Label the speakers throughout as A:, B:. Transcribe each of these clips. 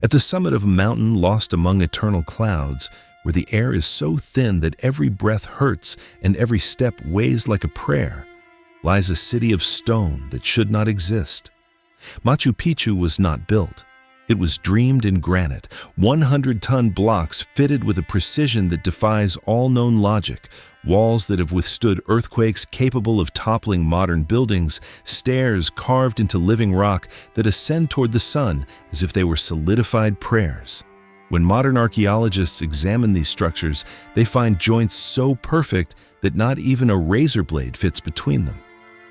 A: At the summit of a mountain lost among eternal clouds, where the air is so thin that every breath hurts and every step weighs like a prayer, lies a city of stone that should not exist. Machu Picchu was not built. It was dreamed in granite, 100-ton blocks fitted with a precision that defies all known logic, walls that have withstood earthquakes capable of toppling modern buildings, stairs carved into living rock that ascend toward the sun as if they were solidified prayers. When modern archaeologists examine these structures, they find joints so perfect that not even a razor blade fits between them.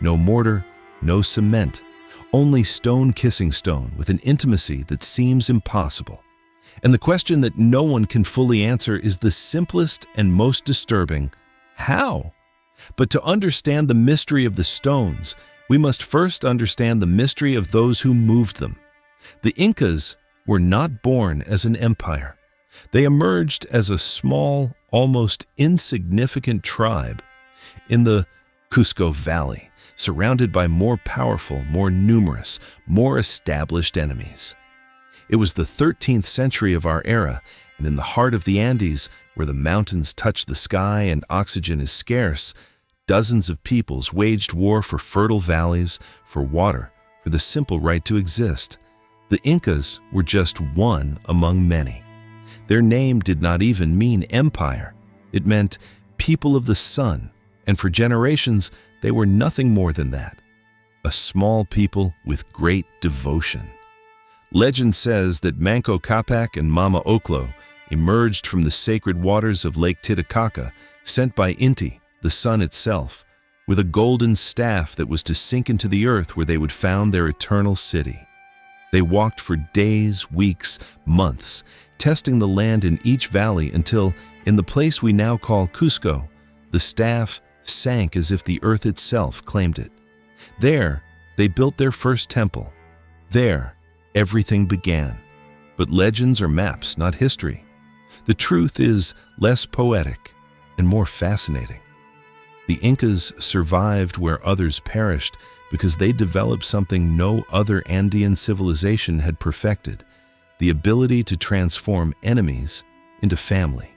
A: No mortar, no cement, only stone kissing stone with an intimacy that seems impossible. And the question that no one can fully answer is the simplest and most disturbing: how? But to understand the mystery of the stones, we must first understand the mystery of those who moved them. The Incas were not born as an empire. They emerged as a small, almost insignificant tribe in the Cusco Valley, surrounded by more powerful, more numerous, more established enemies. It was the 13th century of our era, and in the heart of the Andes, where the mountains touch the sky and oxygen is scarce, dozens of peoples waged war for fertile valleys, for water, for the simple right to exist. The Incas were just one among many. Their name did not even mean empire. It meant people of the sun, and for generations, they were nothing more than that: a small people with great devotion. Legend says that Manco Capac and Mama Oclo emerged from the sacred waters of Lake Titicaca, sent by Inti, the sun itself, with a golden staff that was to sink into the earth where they would found their eternal city. They walked for days, weeks, months, testing the land in each valley until, in the place we now call Cusco, the staff sank as if the earth itself claimed it. There, they built their first temple. There, everything began. But legends are maps, not history. The truth is less poetic and more fascinating. The Incas survived where others perished because they developed something no other Andean civilization had perfected: the ability to transform enemies into family.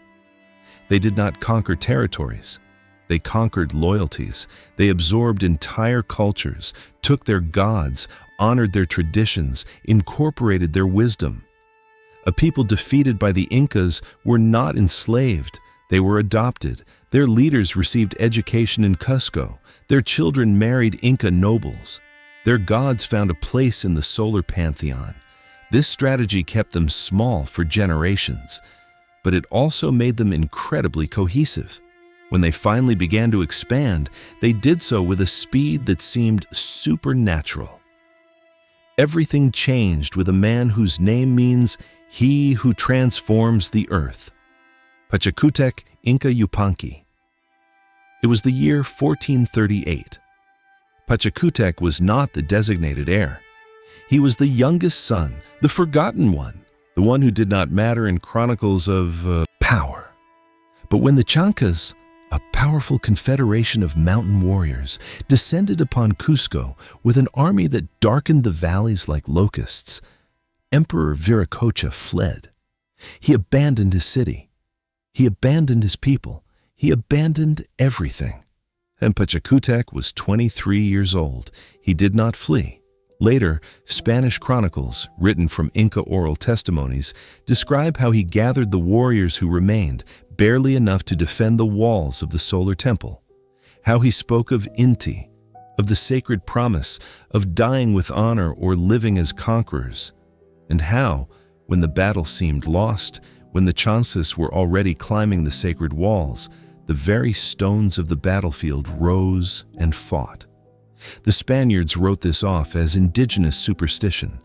A: They did not conquer territories. They conquered loyalties. They absorbed entire cultures, took their gods, honored their traditions, incorporated their wisdom. A people defeated by the Incas were not enslaved. They were adopted. Their leaders received education in Cusco. Their children married Inca nobles. Their gods found a place in the solar pantheon. This strategy kept them small for generations, but it also made them incredibly cohesive. When they finally began to expand, they did so with a speed that seemed supernatural. Everything changed with a man whose name means "he who transforms the earth." Pachacutec Inca Yupanqui. It was the year 1438. Pachacutec was not the designated heir. He was the youngest son, the forgotten one, the one who did not matter in chronicles of power. But when the Chancas, a powerful confederation of mountain warriors, descended upon Cusco with an army that darkened the valleys like locusts, Emperor Viracocha fled. He abandoned his city. He abandoned his people. He abandoned everything. And Pachacutec was 23 years old. He did not flee. Later, Spanish chronicles, written from Inca oral testimonies, describe how he gathered the warriors who remained, barely enough to defend the walls of the solar temple. How he spoke of Inti, of the sacred promise of dying with honor or living as conquerors. And how, when the battle seemed lost, when the Chancas were already climbing the sacred walls, the very stones of the battlefield rose and fought. The Spaniards wrote this off as indigenous superstition,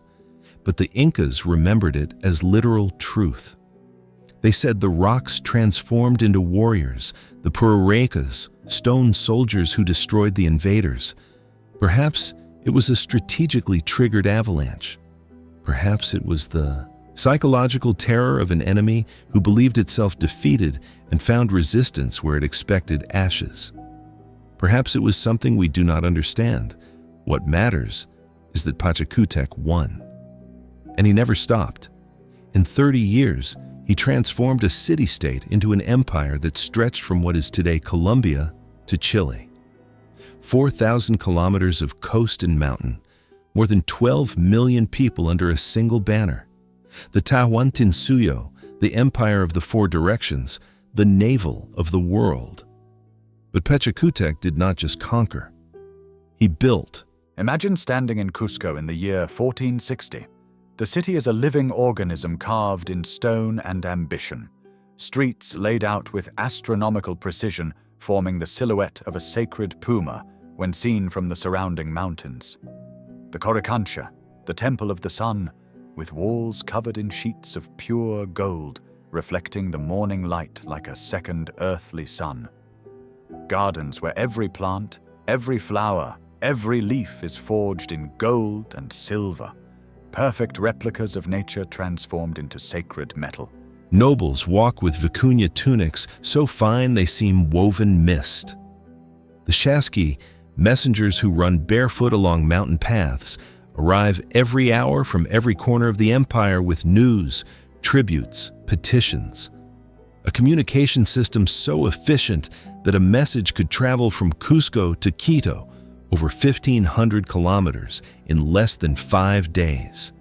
A: but the Incas remembered it as literal truth. They said the rocks transformed into warriors, the Pururacas, stone soldiers who destroyed the invaders. Perhaps it was a strategically triggered avalanche. Perhaps it was the psychological terror of an enemy who believed itself defeated and found resistance where it expected ashes. Perhaps it was something we do not understand. What matters is that Pachacutec won. And he never stopped. In 30 years, he transformed a city-state into an empire that stretched from what is today Colombia to Chile. 4,000 kilometers of coast and mountain, more than 12 million people under a single banner. The Tahuantinsuyo, the empire of the four directions, the navel of the world. But Pachacutec did not just conquer. He built.
B: Imagine standing in Cusco in the year 1460. The city is a living organism carved in stone and ambition. Streets laid out with astronomical precision, forming the silhouette of a sacred puma when seen from the surrounding mountains. The Coricancha, the temple of the sun, with walls covered in sheets of pure gold, reflecting the morning light like a second earthly sun. Gardens where every plant, every flower, every leaf is forged in gold and silver, perfect replicas of nature transformed into sacred metal.
A: Nobles walk with vicuña tunics so fine they seem woven mist. The Chasqui, messengers who run barefoot along mountain paths, arrive every hour from every corner of the empire with news, tributes, petitions. A communication system so efficient that a message could travel from Cusco to Quito over 1,500 kilometers in less than 5 days.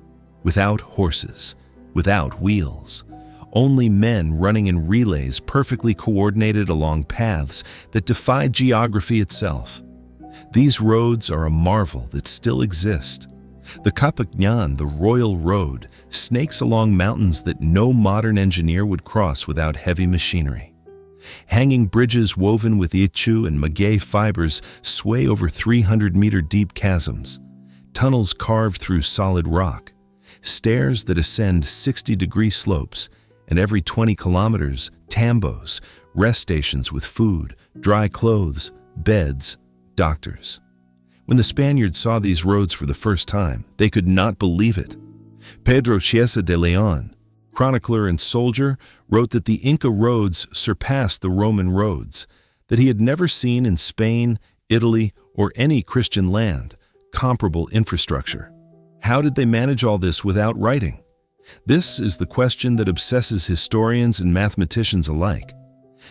A: Without horses, without wheels. Only men running in relays perfectly coordinated along paths that defied geography itself. These roads are a marvel that still exist. The Capagnan, the Royal Road, snakes along mountains that no modern engineer would cross without heavy machinery. Hanging bridges woven with ichu and maguey fibers sway over 300-meter deep chasms. Tunnels carved through solid rock. Stairs that ascend 60-degree slopes, and every 20 kilometers, tambos, rest stations with food, dry clothes, beds, doctors. When the Spaniards saw these roads for the first time, they could not believe it. Pedro Chiesa de Leon, chronicler and soldier, wrote that the Inca roads surpassed the Roman roads, that he had never seen in Spain, Italy, or any Christian land comparable infrastructure. How did they manage all this without writing? This is the question that obsesses historians and mathematicians alike.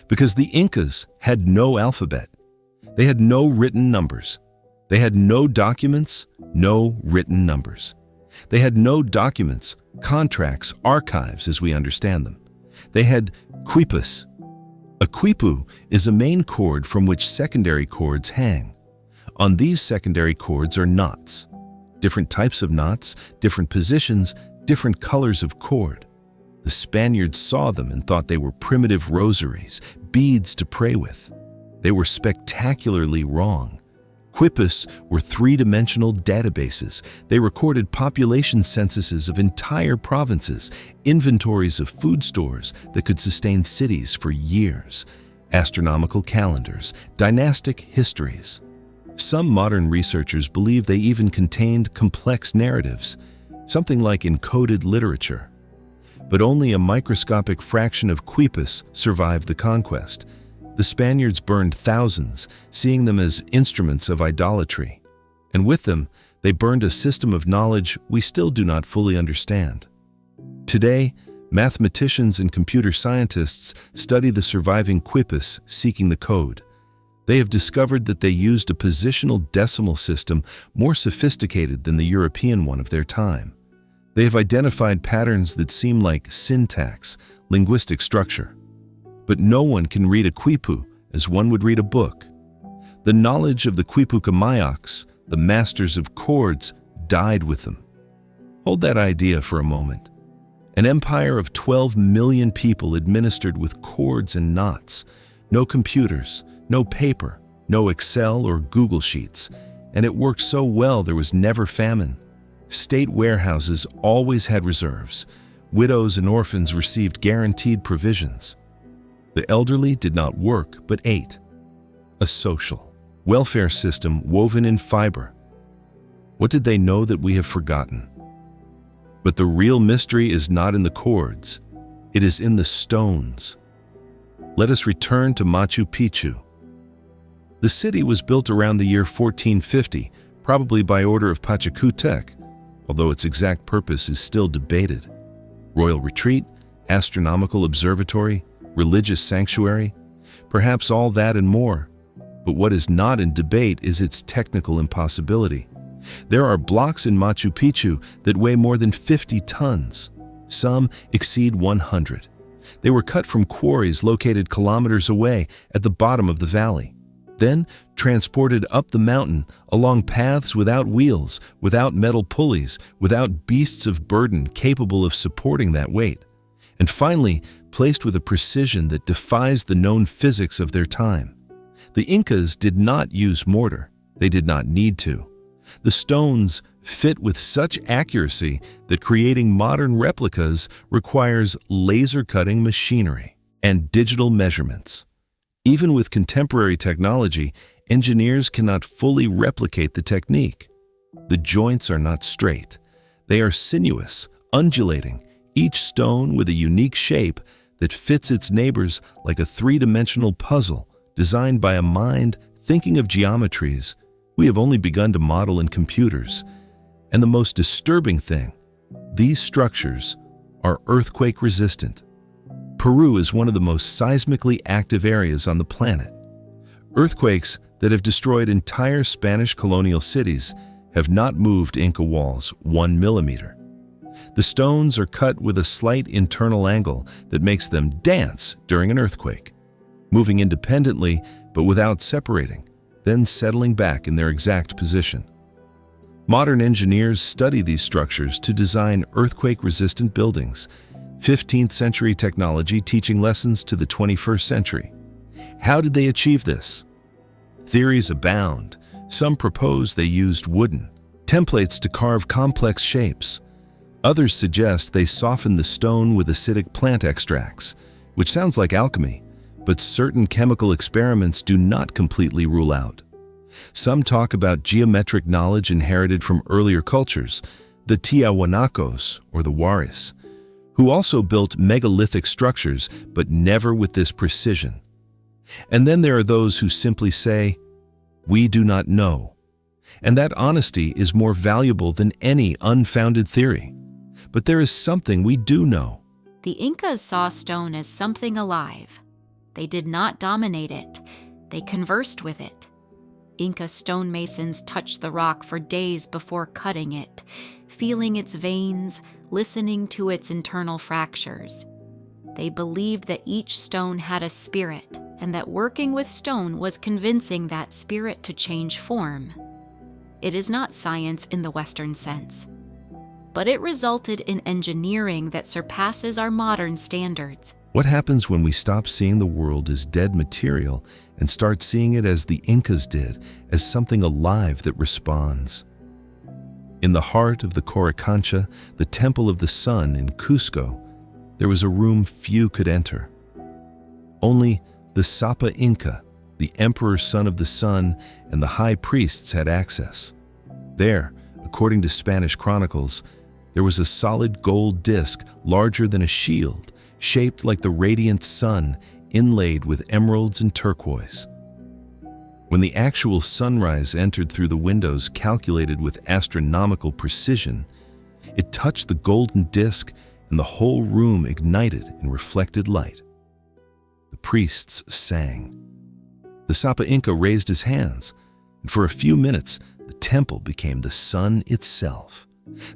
A: Because the Incas had no alphabet. They had no written numbers. They had no documents, no written numbers. They had no documents, contracts, archives as we understand them. They had quipas. A quipu is a main cord from which secondary cords hang. On these secondary cords are knots. Different types of knots, different positions, different colors of cord. The Spaniards saw them and thought they were primitive rosaries, beads to pray with. They were spectacularly wrong. Quipas were three-dimensional databases. They recorded population censuses of entire provinces, inventories of food stores that could sustain cities for years, astronomical calendars, dynastic histories. Some modern researchers believe they even contained complex narratives, something like encoded literature. But only a microscopic fraction of quipas survived the conquest. The Spaniards burned thousands, seeing them as instruments of idolatry. And with them, they burned a system of knowledge we still do not fully understand. Today, mathematicians and computer scientists study the surviving quipas seeking the code. They have discovered that they used a positional decimal system more sophisticated than the European one of their time. They have identified patterns that seem like syntax, linguistic structure. But no one can read a quipu as one would read a book. The knowledge of the Quipucamayaks, the masters of chords, died with them. Hold that idea for a moment. An empire of 12 million people administered with chords and knots, no computers, no paper, no Excel or Google Sheets, and it worked so well there was never famine. State warehouses always had reserves. Widows and orphans received guaranteed provisions. The elderly did not work but ate. A social welfare system woven in fiber. What did they know that we have forgotten? But the real mystery is not in the chords. It is in the stones. Let us return to Machu Picchu. The city was built around the year 1450, probably by order of Pachacutec, although its exact purpose is still debated. Royal retreat, astronomical observatory, religious sanctuary, perhaps all that and more. But what is not in debate is its technical impossibility. There are blocks in Machu Picchu that weigh more than 50 tons. Some exceed 100. They were cut from quarries located kilometers away at the bottom of the valley, then transported up the mountain along paths without wheels, without metal pulleys, without beasts of burden capable of supporting that weight, and finally placed with a precision that defies the known physics of their time. The Incas did not use mortar. They did not need to. The stones fit with such accuracy that creating modern replicas requires laser-cutting machinery and digital measurements. Even with contemporary technology, engineers cannot fully replicate the technique. The joints are not straight. They are sinuous, undulating, each stone with a unique shape that fits its neighbors like a three-dimensional puzzle designed by a mind thinking of geometries we have only begun to model in computers. And the most disturbing thing, these structures are earthquake-resistant. Peru is one of the most seismically active areas on the planet. Earthquakes that have destroyed entire Spanish colonial cities have not moved Inca walls 1 millimeter. The stones are cut with a slight internal angle that makes them dance during an earthquake, moving independently but without separating, then settling back in their exact position. Modern engineers study these structures to design earthquake-resistant buildings, 15th century technology teaching lessons to the 21st century. How did they achieve this? Theories abound. Some propose they used wooden templates to carve complex shapes. Others suggest they softened the stone with acidic plant extracts, which sounds like alchemy, but certain chemical experiments do not completely rule out. Some talk about geometric knowledge inherited from earlier cultures, the Tiahuanacos or the Waris, who also built megalithic structures, but never with this precision. And then there are those who simply say, "We do not know." And that honesty is more valuable than any unfounded theory. But there is something we do know.
C: The Incas saw stone as something alive. They did not dominate it. They conversed with it. Inca stonemasons touched the rock for days before cutting it, feeling its veins, listening to its internal fractures. They believed that each stone had a spirit, and that working with stone was convincing that spirit to change form. It is not science in the Western sense, but it resulted in engineering that surpasses our modern standards.
A: What happens when we stop seeing the world as dead material and start seeing it as the Incas did, as something alive that responds? In the heart of the Coricancha, the Temple of the Sun in Cusco, there was a room few could enter. Only the Sapa Inca, the emperor son of the sun, and the high priests had access. There, according to Spanish chronicles, there was a solid gold disc larger than a shield, shaped like the radiant sun, inlaid with emeralds and turquoise. When the actual sunrise entered through the windows calculated with astronomical precision, it touched the golden disc and the whole room ignited in reflected light. The priests sang. The Sapa Inca raised his hands, and for a few minutes, the temple became the sun itself.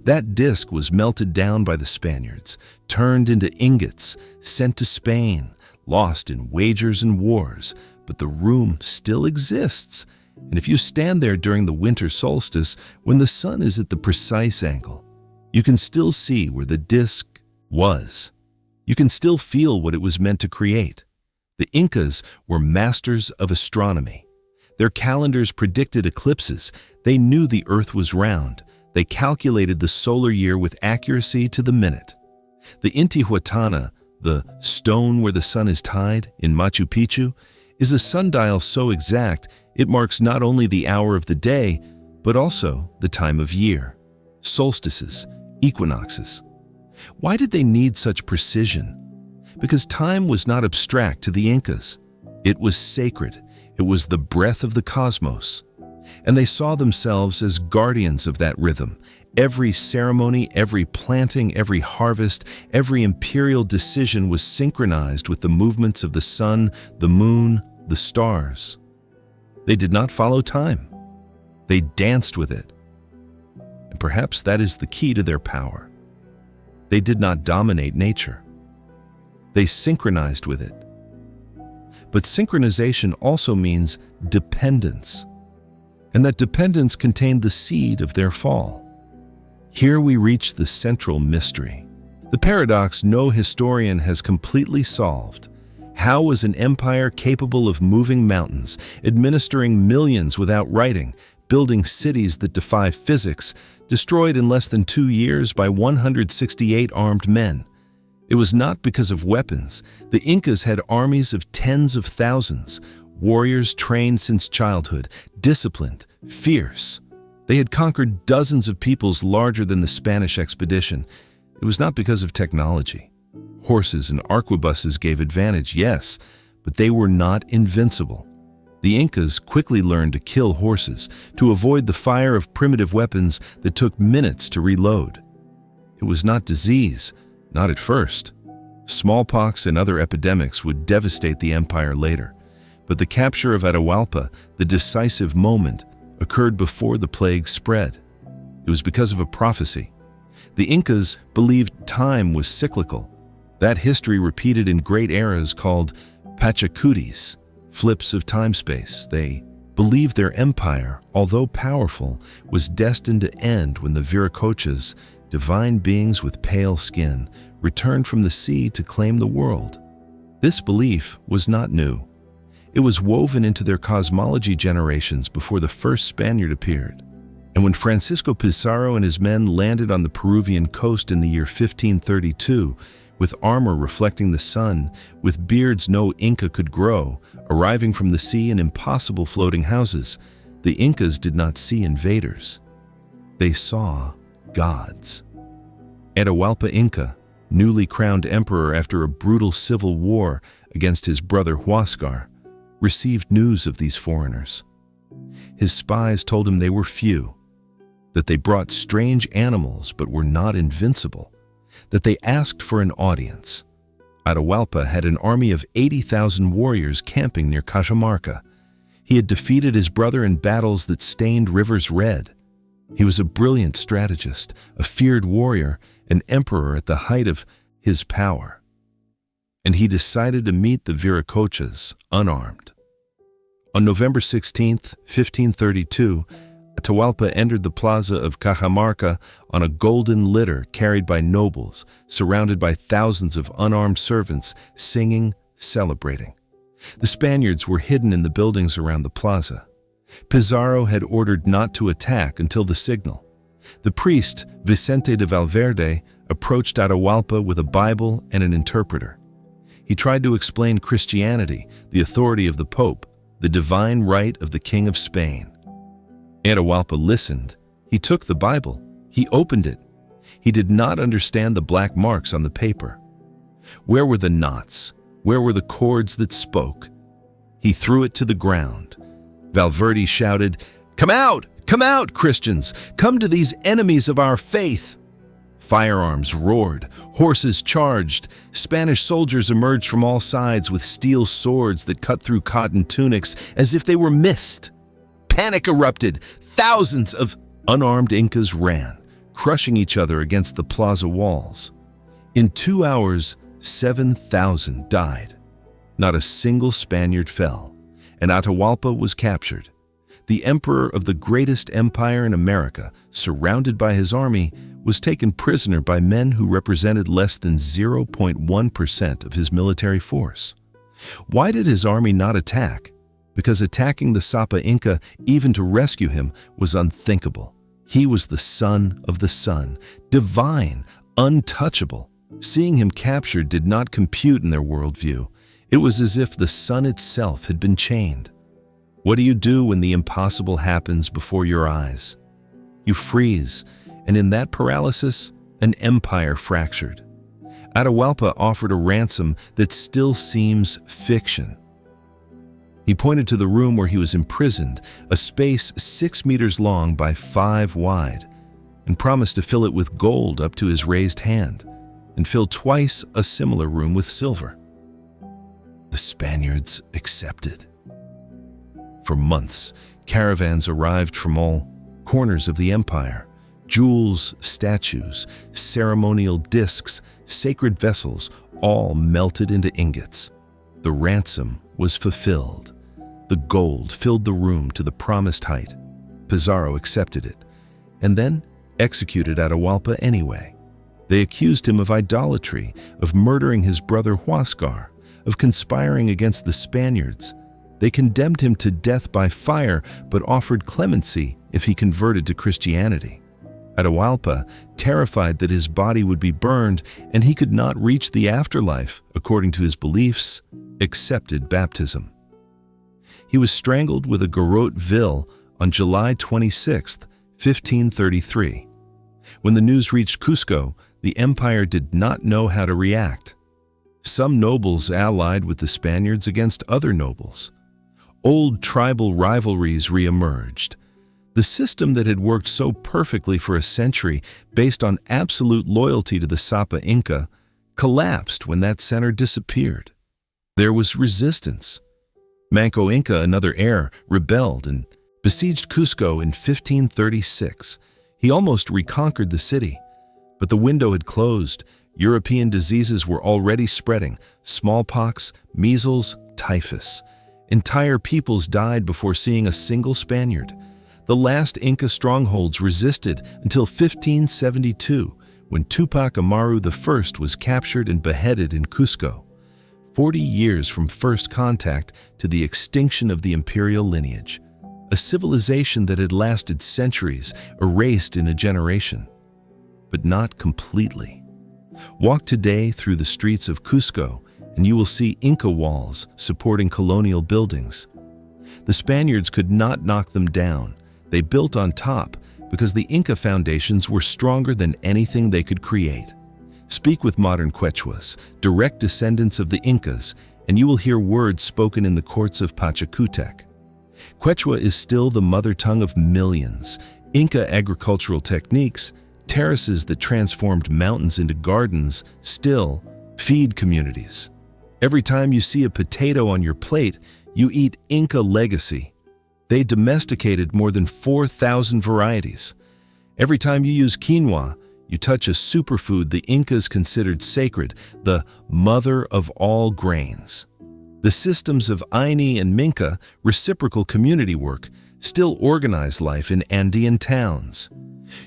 A: That disc was melted down by the Spaniards, turned into ingots, sent to Spain, lost in wagers and wars, but the room still exists. And if you stand there during the winter solstice, when the sun is at the precise angle, you can still see where the disc was. You can still feel what it was meant to create. The Incas were masters of astronomy. Their calendars predicted eclipses. They knew the earth was round. They calculated the solar year with accuracy to the minute. The Intihuatana, the stone where the sun is tied in Machu Picchu, is a sundial so exact it marks not only the hour of the day, but also the time of year, solstices, equinoxes. Why did they need such precision? Because time was not abstract to the Incas. It was sacred. It was the breath of the cosmos. And they saw themselves as guardians of that rhythm. Every ceremony, every planting, every harvest, every imperial decision was synchronized with the movements of the sun, the moon, the stars. They did not follow time. They danced with it. And perhaps that is the key to their power. They did not dominate nature. They synchronized with it. But synchronization also means dependence. And that dependence contained the seed of their fall. Here we reach the central mystery, the paradox no historian has completely solved. How was an empire capable of moving mountains, administering millions without writing, building cities that defy physics, destroyed in less than 2 years by 168 armed men? It was not because of weapons. The Incas had armies of tens of thousands, warriors trained since childhood, disciplined, fierce. They had conquered dozens of peoples larger than the Spanish expedition. It was not because of technology. Horses and arquebuses gave advantage, yes, but they were not invincible. The Incas quickly learned to kill horses, to avoid the fire of primitive weapons that took minutes to reload. It was not disease, not at first. Smallpox and other epidemics would devastate the empire later. But the capture of Atahualpa, the decisive moment, occurred before the plague spread. It was because of a prophecy. The Incas believed time was cyclical. That history repeated in great eras called Pachacutis, flips of time-space. They believed their empire, although powerful, was destined to end when the Viracochas, divine beings with pale skin, returned from the sea to claim the world. This belief was not new. It was woven into their cosmology generations before the first Spaniard appeared. And when Francisco Pizarro and his men landed on the Peruvian coast in the year 1532, with armor reflecting the sun, with beards no Inca could grow, arriving from the sea in impossible floating houses, the Incas did not see invaders. They saw gods. Atahualpa Inca, newly crowned emperor after a brutal civil war against his brother Huascar, received news of these foreigners. His spies told him they were few, that they brought strange animals but were not invincible, that they asked for an audience. Atahualpa had an army of 80,000 warriors camping near Cajamarca. He had defeated his brother in battles that stained rivers red. He was a brilliant strategist, a feared warrior, an emperor at the height of his power. And he decided to meet the Viracochas unarmed. On November 16, 1532, Atahualpa entered the plaza of Cajamarca on a golden litter carried by nobles, surrounded by thousands of unarmed servants, singing, celebrating. The Spaniards were hidden in the buildings around the plaza. Pizarro had ordered not to attack until the signal. The priest, Vicente de Valverde, approached Atahualpa with a Bible and an interpreter. He tried to explain Christianity, the authority of the Pope, the divine right of the King of Spain. Atahualpa listened. He took the Bible. He opened it. He did not understand the black marks on the paper. Where were the knots? Where were the chords that spoke? He threw it to the ground. Valverde shouted, "Come out! Come out, Christians! Come to these enemies of our faith!" Firearms roared, horses charged, Spanish soldiers emerged from all sides with steel swords that cut through cotton tunics as if they were mist. Panic erupted. Thousands of unarmed Incas ran, crushing each other against the plaza walls. In 2 hours, 7,000 died. Not a single Spaniard fell, and Atahualpa was captured. The emperor of the greatest empire in America, surrounded by his army, was taken prisoner by men who represented less than 0.1% of his military force. Why did his army not attack? Because attacking the Sapa Inca, even to rescue him, was unthinkable. He was the son of the sun, divine, untouchable. Seeing him captured did not compute in their worldview. It was as if the sun itself had been chained. What do you do when the impossible happens before your eyes? You freeze, and in that paralysis, an empire fractured. Atahualpa offered a ransom that still seems fiction. He pointed to the room where he was imprisoned, a space 6 meters long by 5 wide, and promised to fill it with gold up to his raised hand, and fill twice a similar room with silver. The Spaniards accepted. For months, caravans arrived from all corners of the empire. Jewels, statues, ceremonial discs, sacred vessels, all melted into ingots. The ransom was fulfilled. The gold filled the room to the promised height. Pizarro accepted it, and then executed Atahualpa anyway. They accused him of idolatry, of murdering his brother Huascar, of conspiring against the Spaniards. They condemned him to death by fire, but offered clemency if he converted to Christianity. Atahualpa, terrified that his body would be burned and he could not reach the afterlife according to his beliefs, accepted baptism. He was strangled with a garrote vil on July 26, 1533. When the news reached Cusco, the empire did not know how to react. Some nobles allied with the Spaniards against other nobles. Old tribal rivalries re-emerged. The system that had worked so perfectly for a century, based on absolute loyalty to the Sapa Inca, collapsed when that center disappeared. There was resistance. Manco Inca, another heir, rebelled and besieged Cusco in 1536. He almost reconquered the city, but the window had closed. European diseases were already spreading: smallpox, measles, typhus. Entire peoples died before seeing a single Spaniard. The last Inca strongholds resisted until 1572, when Tupac Amaru I was captured and beheaded in Cusco. 40 years from first contact to the extinction of the imperial lineage. A civilization that had lasted centuries, erased in a generation. But not completely. Walk today through the streets of Cusco, and you will see Inca walls supporting colonial buildings. The Spaniards could not knock them down. They built on top because the Inca foundations were stronger than anything they could create. Speak with modern Quechuas, direct descendants of the Incas, and you will hear words spoken in the courts of Pachacutec. Quechua is still the mother tongue of millions. Inca agricultural techniques, terraces that transformed mountains into gardens, still feed communities. Every time you see a potato on your plate, you eat Inca legacy. They domesticated more than 4,000 varieties. Every time you use quinoa, you touch a superfood the Incas considered sacred, the mother of all grains. The systems of Aini and Minca, reciprocal community work, still organize life in Andean towns.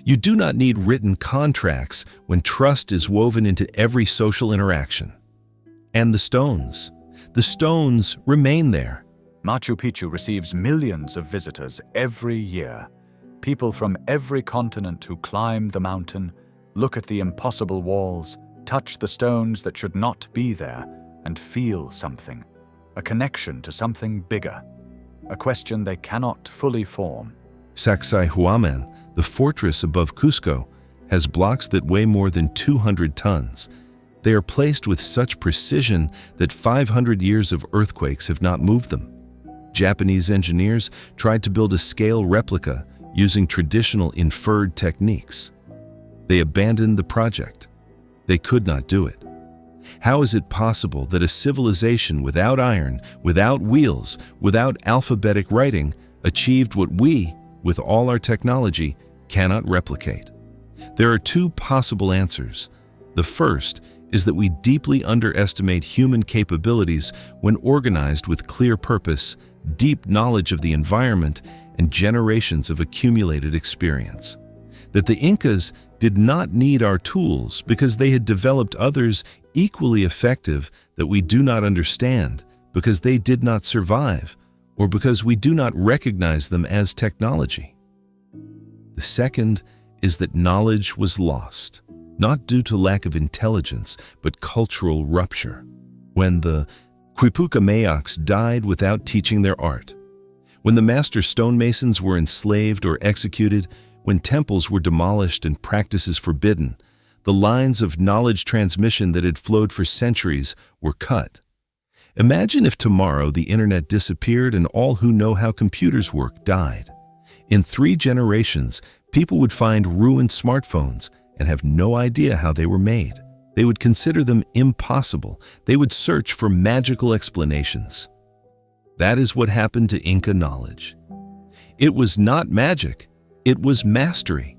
A: You do not need written contracts when trust is woven into every social interaction. And the stones remain there.
B: Machu Picchu receives millions of visitors every year. People from every continent who climb the mountain, look at the impossible walls, touch the stones that should not be there, and feel something. A connection to something bigger. A question they cannot fully form.
A: Sacsayhuaman, the fortress above Cusco, has blocks that weigh more than 200 tons. They are placed with such precision that 500 years of earthquakes have not moved them. Japanese engineers tried to build a scale replica using traditional inferred techniques. They abandoned the project. They could not do it. How is it possible that a civilization without iron, without wheels, without alphabetic writing, achieved what we, with all our technology, cannot replicate? There are two possible answers. The first is that we deeply underestimate human capabilities when organized with clear purpose, deep knowledge of the environment, and generations of accumulated experience. That the Incas did not need our tools because they had developed others equally effective that we do not understand, because they did not survive, or because we do not recognize them as technology. The second is that knowledge was lost, not due to lack of intelligence, but cultural rupture. When the Quipucameocs died without teaching their art, when the master stonemasons were enslaved or executed, when temples were demolished and practices forbidden, the lines of knowledge transmission that had flowed for centuries were cut. Imagine if tomorrow the internet disappeared and all who know how computers work died. In 3 generations, people would find ruined smartphones and have no idea how they were made. They would consider them impossible. They would search for magical explanations. That is what happened to Inca knowledge. It was not magic, it was mastery.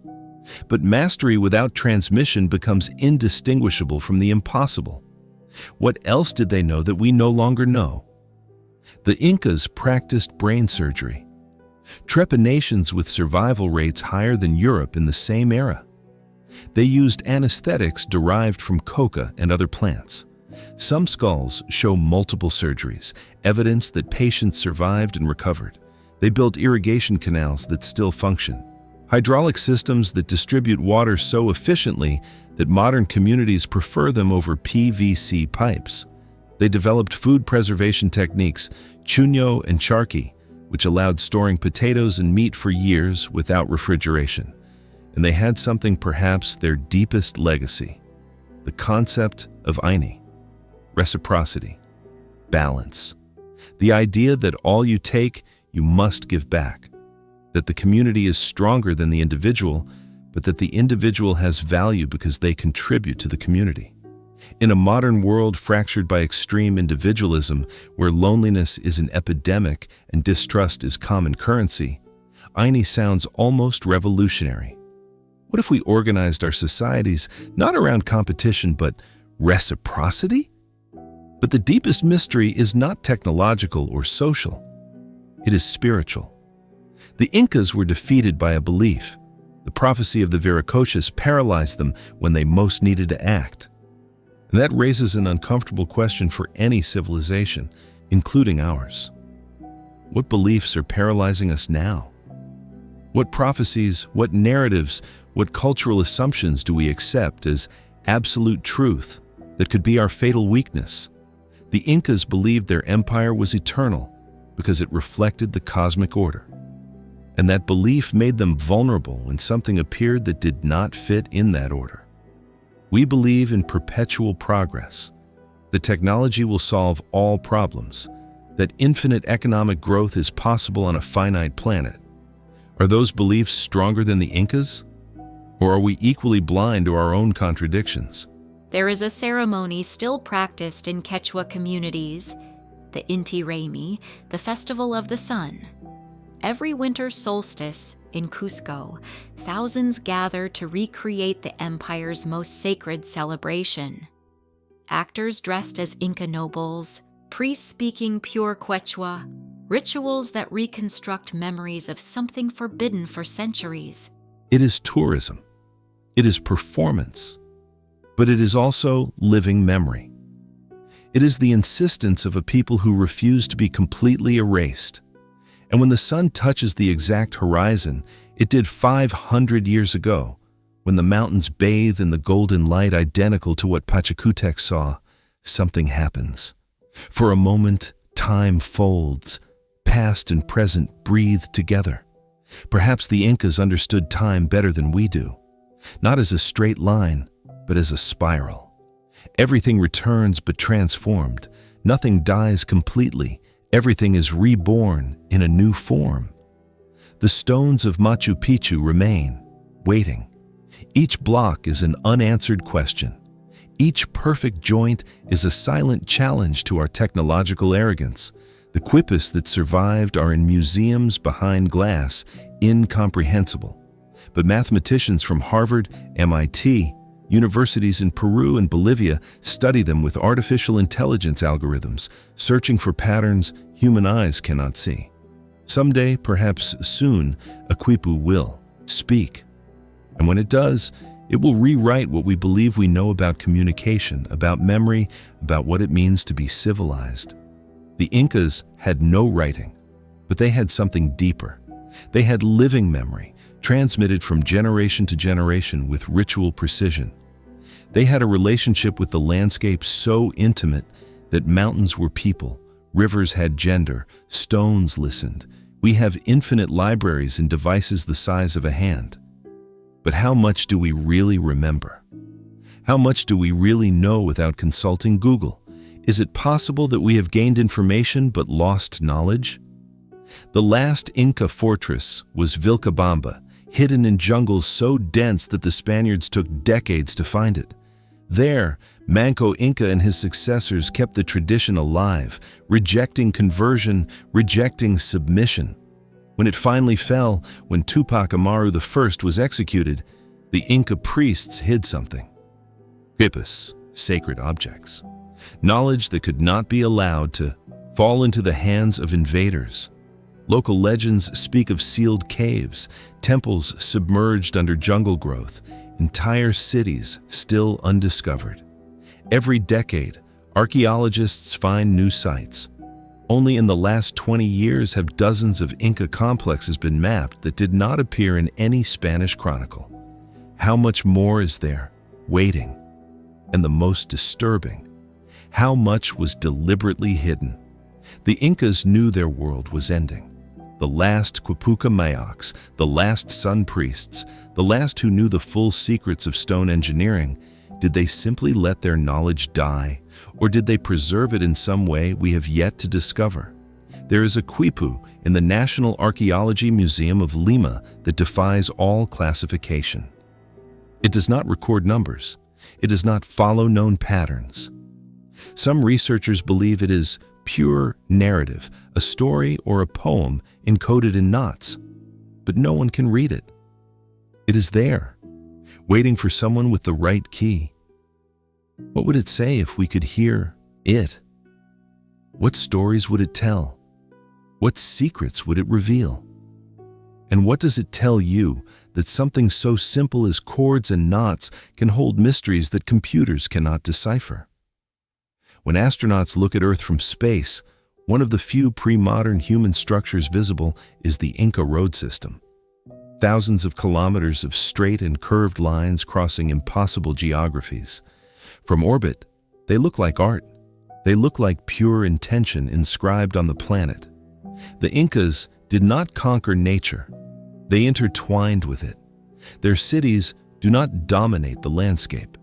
A: But mastery without transmission becomes indistinguishable from the impossible. What else did they know that we no longer know? The Incas practiced brain surgery. Trepanations with survival rates higher than Europe in the same era. They used anesthetics derived from coca and other plants. Some skulls show multiple surgeries, evidence that patients survived and recovered. They built irrigation canals that still function. Hydraulic systems that distribute water so efficiently that modern communities prefer them over PVC pipes. They developed food preservation techniques, chuño and charqui, which allowed storing potatoes and meat for years without refrigeration. And they had something perhaps their deepest legacy, the concept of Aini, reciprocity, balance. The idea that all you take, you must give back. That the community is stronger than the individual, but that the individual has value because they contribute to the community. In a modern world fractured by extreme individualism, where loneliness is an epidemic and distrust is common currency, Aini sounds almost revolutionary. What if we organized our societies not around competition but reciprocity? But the deepest mystery is not technological or social. It is spiritual. The Incas were defeated by a belief. The prophecy of the Viracochas paralyzed them when they most needed to act. And that raises an uncomfortable question for any civilization, including ours. What beliefs are paralyzing us now? What prophecies, what narratives, what cultural assumptions do we accept as absolute truth that could be our fatal weakness? The Incas believed their empire was eternal because it reflected the cosmic order. And that belief made them vulnerable when something appeared that did not fit in that order. We believe in perpetual progress. The technology will solve all problems. That infinite economic growth is possible on a finite planet. Are those beliefs stronger than the Incas? Or are we equally blind to our own contradictions?
C: There is a ceremony still practiced in Quechua communities, the Inti Raymi, the Festival of the Sun. Every winter solstice in Cusco, thousands gather to recreate the empire's most sacred celebration. Actors dressed as Inca nobles, priests speaking pure Quechua, rituals that reconstruct memories of something forbidden for centuries.
A: It is tourism. It is performance. But it is also living memory. It is the insistence of a people who refuse to be completely erased. And when the sun touches the exact horizon, it did 500 years ago, when the mountains bathe in the golden light identical to what Pachacutec saw, something happens. For a moment, time folds. Past and present breathe together. Perhaps the Incas understood time better than we do. Not as a straight line, but as a spiral. Everything returns but transformed. Nothing dies completely. Everything is reborn in a new form. The stones of Machu Picchu remain, waiting. Each block is an unanswered question. Each perfect joint is a silent challenge to our technological arrogance. The quipus that survived are in museums behind glass, incomprehensible. But mathematicians from Harvard, MIT, universities in Peru and Bolivia study them with artificial intelligence algorithms, searching for patterns human eyes cannot see. Someday, perhaps soon, a quipu will speak. And when it does, it will rewrite what we believe we know about communication, about memory, about what it means to be civilized. The Incas had no writing, but they had something deeper. They had living memory, transmitted from generation to generation with ritual precision. They had a relationship with the landscape so intimate that mountains were people, rivers had gender, stones listened. We have infinite libraries and devices the size of a hand. But how much do we really remember? How much do we really know without consulting Google? Is it possible that we have gained information but lost knowledge? The last Inca fortress was Vilcabamba, hidden in jungles so dense that the Spaniards took decades to find it. There, Manco Inca and his successors kept the tradition alive, rejecting conversion, rejecting submission. When it finally fell, when Tupac Amaru I was executed, the Inca priests hid something. Quippus, sacred objects. Knowledge that could not be allowed to fall into the hands of invaders. Local legends speak of sealed caves, temples submerged under jungle growth, entire cities still undiscovered. Every decade, archaeologists find new sites. Only in the last 20 years have dozens of Inca complexes been mapped that did not appear in any Spanish chronicle. How much more is there, waiting? And the most disturbing, how much was deliberately hidden? The Incas knew their world was ending. The last Quipuca Mayocs, the last sun priests, the last who knew the full secrets of stone engineering, did they simply let their knowledge die, or did they preserve it in some way we have yet to discover? There is a quipu in the National Archaeology Museum of Lima that defies all classification. It does not record numbers. It does not follow known patterns. Some researchers believe it is pure narrative, a story or a poem encoded in knots, but no one can read it. It is there, waiting for someone with the right key. What would it say if we could hear it? What stories would it tell? What secrets would it reveal? And what does it tell you that something so simple as chords and knots can hold mysteries that computers cannot decipher? When astronauts look at Earth from space, one of the few pre-modern human structures visible is the Inca road system. Thousands of kilometers of straight and curved lines crossing impossible geographies. From orbit, they look like art. They look like pure intention inscribed on the planet. The Incas did not conquer nature. They intertwined with it. Their cities do not dominate the landscape.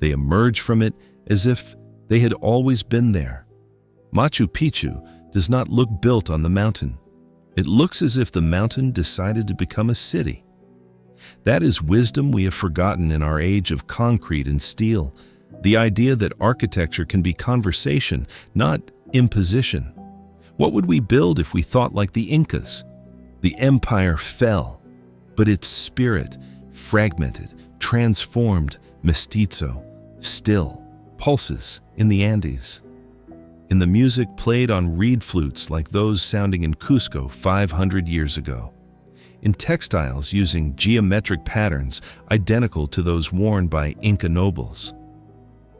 A: They emerge from it as if they had always been there. Machu Picchu does not look built on the mountain. It looks as if the mountain decided to become a city. That is wisdom we have forgotten in our age of concrete and steel. The idea that architecture can be conversation, not imposition. What would we build if we thought like the Incas? The empire fell, but its spirit, fragmented, transformed, mestizo, still, pulses in the Andes. In the music played on reed flutes like those sounding in Cusco 500 years ago. In textiles using geometric patterns identical to those worn by Inca nobles.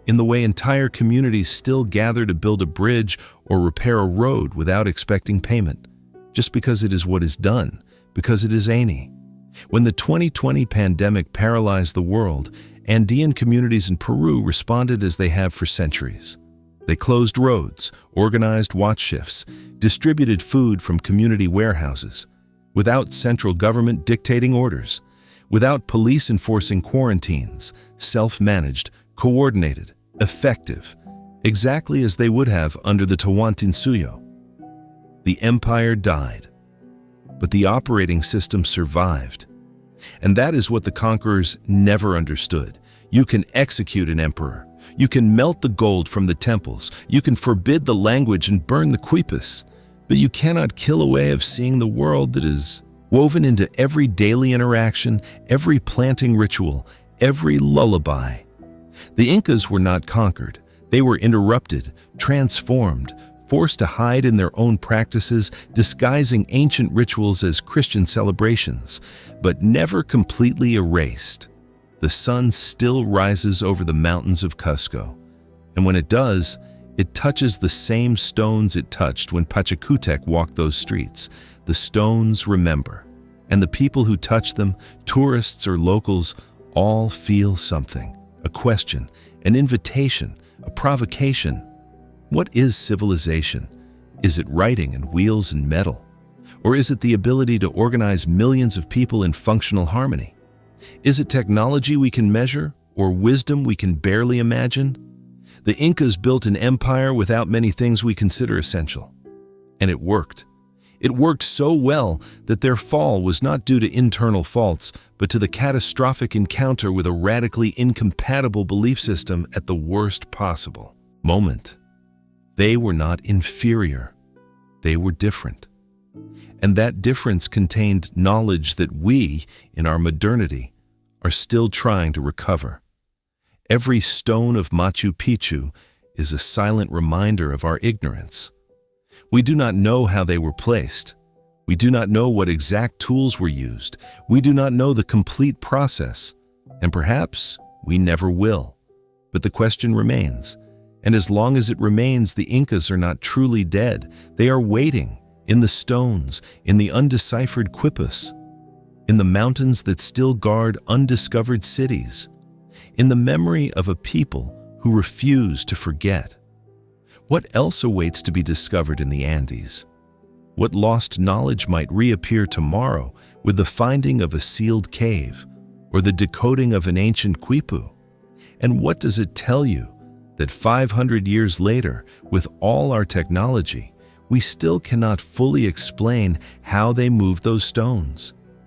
A: In the way entire communities still gather to build a bridge or repair a road without expecting payment, just because it is what is done, because it is any. When the 2020 pandemic paralyzed the world, Andean communities in Peru responded as they have for centuries. They closed roads, organized watch shifts, distributed food from community warehouses, without central government dictating orders, without police enforcing quarantines, self-managed, coordinated, effective, exactly as they would have under the Tawantinsuyo. The empire died, but the operating system survived. And that is what the conquerors never understood. You can execute an emperor. You can melt the gold from the temples. You can forbid the language and burn the quippus. But you cannot kill a way of seeing the world that is woven into every daily interaction, every planting ritual, every lullaby. The Incas were not conquered. They were interrupted, transformed, forced to hide in their own practices, disguising ancient rituals as Christian celebrations, but never completely erased. The sun still rises over the mountains of Cusco, and when it does, it touches the same stones it touched when Pachacutec walked those streets. The stones remember, and the people who touch them, tourists or locals, all feel something, a question, an invitation, a provocation. What is civilization? Is it writing and wheels and metal? Or is it the ability to organize millions of people in functional harmony? Is it technology we can measure, or wisdom we can barely imagine? The Incas built an empire without many things we consider essential. And it worked. It worked so well that their fall was not due to internal faults, but to the catastrophic encounter with a radically incompatible belief system at the worst possible moment. They were not inferior. They were different. And that difference contained knowledge that we, in our modernity, are still trying to recover. Every stone of Machu Picchu is a silent reminder of our ignorance. We do not know how they were placed. We do not know what exact tools were used. We do not know the complete process, and perhaps we never will. But the question remains, and as long as it remains, the Incas are not truly dead. They are waiting in the stones, in the undeciphered quipus, in the mountains that still guard undiscovered cities, in the memory of a people who refuse to forget. What else awaits to be discovered in the Andes? What lost knowledge might reappear tomorrow with the finding of a sealed cave or the decoding of an ancient quipu? And what does it tell you that 500 years later, with all our technology, we still cannot fully explain how they moved those stones?